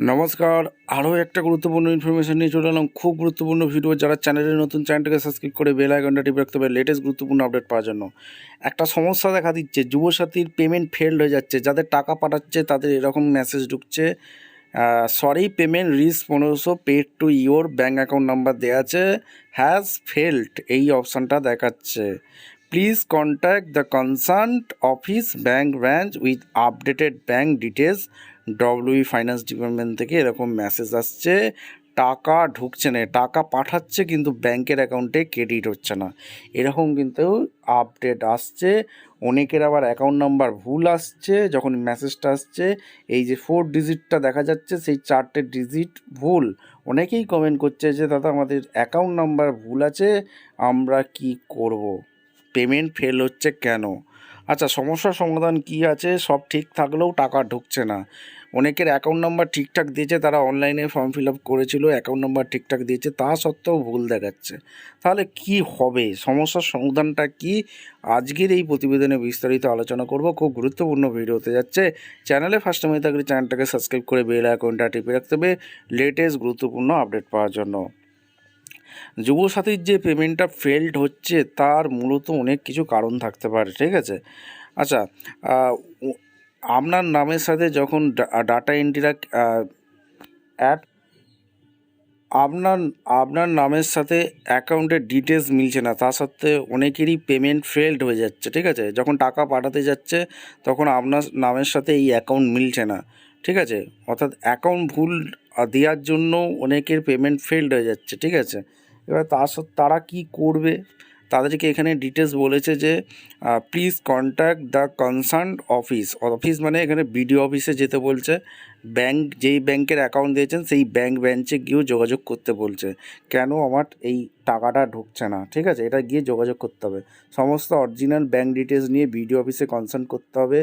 নমস্কার, আরও একটা গুরুত্বপূর্ণ ইনফরমেশন নিয়ে চলে এলাম। খুব গুরুত্বপূর্ণ ভিডিও। যারা চ্যানেলে নতুন, চ্যানেলটাকে সাবস্ক্রাইব করে বেল আইকনটা টিপে রাখতে হবে লেটেস্ট গুরুত্বপূর্ণ আপডেট পাওয়ার জন্য। একটা সমস্যা দেখা দিচ্ছে, যুবসাথীর পেমেন্ট ফেলড হয়ে যাচ্ছে। যাদের টাকা পাঠাচ্ছে তাদের এরকম মেসেজ ঢুকছে, sorry payment reach 1500 paid to your bank account number দেওয়া আছে, হ্যাজ ফেল্ড এই অপশানটা দেখাচ্ছে। Please contact the concerned office bank branch with updated bank details. WB finance department থেকে এরকম মেসেজ আসছে। টাকা ঢুকছে না, টাকা পাঠাচ্ছে কিন্তু ব্যাংকের অ্যাকাউন্টে ক্রেডিট হচ্ছে না, এরকম কিন্তু আপডেট আসছে। অনেকের আবার অ্যাকাউন্ট নাম্বার ভুল আসছে। যখন মেসেজটা আসছে, এই যে 4 ডিজিটটা দেখা যাচ্ছে, সেই 4টে ডিজিট ভুল। অনেকেই কমেন্ট করছে যে দাদা আমাদের অ্যাকাউন্ট নাম্বার ভুল আছে, আমরা কি করব, পেমেন্ট ফেল হচ্ছে কেন? আচ্ছা, সমস্যার সমাধান কি আছে? সব ঠিক থাকলেও টাকা ঢুকছে না। অনেকের অ্যাকাউন্ট নাম্বার ঠিকঠাক দিয়েছে, তারা অনলাইনে ফর্ম ফিল আপ করেছিল, অ্যাকাউন্ট নাম্বার ঠিকঠাক দিয়েছে, তা সত্ত্বেও ভুল দেখাচ্ছে। তাহলে কি হবে? সমস্যার সমাধানটা কি? আজকের এই প্রতিবেদনে বিস্তারিত আলোচনা করব। খুব গুরুত্বপূর্ণ ভিডিও হতে যাচ্ছে। চ্যানেলে ফার্স্ট টাইম থাকলে চ্যানেলটাকে সাবস্ক্রাইব করে বেল আইকনটা টিপে রাখতে হবে লেটেস্ট গুরুত্বপূর্ণ আপডেট পাওয়ার জন্য। যুবসাথীর যে পেমেন্টটা ফেলড হচ্ছে তার মূলত অনেক কিছু কারণ থাকতে পারে, ঠিক আছে? আচ্ছা, আপনার নামের সাথে যখন ডাটা এন্ট্রিরা অ্যাড, আপনার নামের সাথে অ্যাকাউন্টের ডিটেলস মিলছে না, তা সত্ত্বেও অনেকেরই পেমেন্ট ফেলড হয়ে যাচ্ছে, ঠিক আছে? যখন টাকা পাঠাতে যাচ্ছে তখন আপনার নামের সাথে এই অ্যাকাউন্ট মিলছে না, ঠিক আছে? অর্থাৎ অ্যাকাউন্ট ভুল দেওয়ার জন্য অনেকের পেমেন্ট ফেলড হয়ে যাচ্ছে, ঠিক আছে? এবার তারা কি করবে? তাদেরকে এখানে ডিটেলস বলেছে যে please contact the concern office. Office মানে এখানে বিডিও অফিসে যেতে বলছে। ব্যাংক, যেই ব্যাংকের অ্যাকাউন্ট দিয়েছেন সেই ব্যাংক ব্রাঞ্চে গিয়েও যোগাযোগ করতে বলছে। কেন আমার এই টাকাটা ঢুকছে না, ঠিক আছে? এটা গিয়ে যোগাযোগ করতে হবে। সমস্ত অরিজিনাল ব্যাংক ডিটেলস নিয়ে বিডিও অফিসে কনসার্ন করতে হবে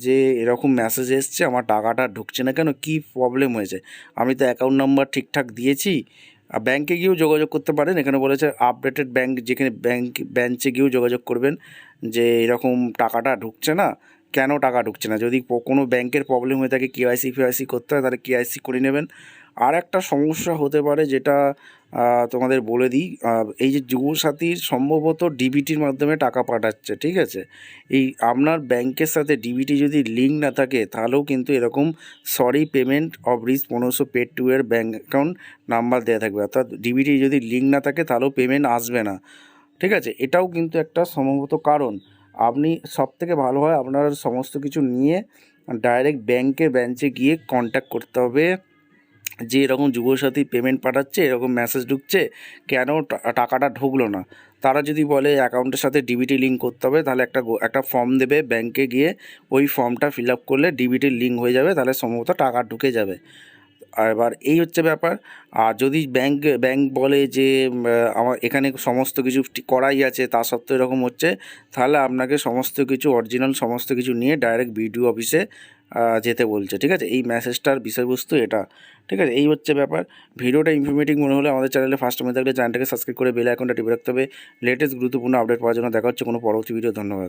যে এরকম মেসেজ এসছে, আমার টাকাটা ঢুকছে না কেন, কী প্রবলেম হয়েছে? আমি তো অ্যাকাউন্ট নাম্বার ঠিকঠাক দিয়েছি। ব্যাংকে গিয়েও যোগাযোগ করতে পারেন। এখানে বলেছে আপডেটেড ব্যাংক, যেখানে ব্রাঞ্চে গিয়েও যোগাযোগ করবেন যে এরকম টাকাটা ঢুকছে না, কেন টাকা ঢুকছে না। যদি কোনো ব্যাংকের প্রবলেম হয়ে থাকে, কেওয়াইসি ফেওয়াইসি করতে হয়, তাহলে কেওয়াইসি করে নেবেন। আর একটা সমস্যা হতে পারে যেটা তোমাদের বলে দিই, এই যে যুবসাথীর সম্ভবত ডিবিটির মাধ্যমে টাকা পাঠাচ্ছে, ঠিক আছে? এই আপনার ব্যাংকের সাথে ডিবিটি যদি লিঙ্ক না থাকে তাহলেও কিন্তু এরকম sorry payment of reach 1500 paid to এর ব্যাঙ্ক অ্যাকাউন্ট নাম্বার দেওয়া থাকবে। অর্থাৎ ডিবিটি যদি লিঙ্ক না থাকে তাহলেও পেমেন্ট আসবে না, ঠিক আছে? এটাও কিন্তু একটা সম্ভবত কারণ। আপনি সবথেকে ভালো হয় আপনার সমস্ত কিছু নিয়ে ডাইরেক্ট ব্যাংকের ব্রাঞ্চে গিয়ে কন্ট্যাক্ট করতে হবে যে এরকম যুবসাথী পেমেন্ট পাঠাচ্ছে, এরকম মেসেজ ঢুকছে, কেন টাকাটা ঢুকলো না? তারা যদি বলে অ্যাকাউন্টের সাথে ডিবিটি লিঙ্ক করতে হবে, তাহলে একটা ফর্ম দেবে ব্যাংকে গিয়ে, ওই ফর্মটা ফিল আপ করলে ডিবিটির লিঙ্ক হয়ে যাবে, তাহলে সম্ভবত টাকা ঢুকে যাবে। আর এবার এই হচ্ছে ব্যাপার। আর যদি ব্যাংক বলে যে আমার এখানে সমস্ত কিছু করাই আছে, তা সত্ত্বেও এরকম হচ্ছে, তাহলে আপনাকে সমস্ত কিছু অরিজিনাল সমস্ত কিছু নিয়ে ডাইরেক্ট বিডিও অফিসে যেতে বলছে, ঠিক আছে? এই মেসেজটার বিষয়বস্তু এটা, ঠিক আছে? এই হচ্ছে ব্যাপার। ভিডিওটা ইনফরমেটিভ মনে হলে আমাদের চ্যানেলে ফার্স্ট টাইম থাকলে চ্যানেলটাকে সাবস্ক্রাইব করে বেল আইকনটা টিপে রাখতে হবে লেটেস্ট গুরুত্বপূর্ণ আপডেট পাওয়ার জন্য। দেখা হচ্ছে কোনো পরবর্তী ভিডিও। ধন্যবাদ।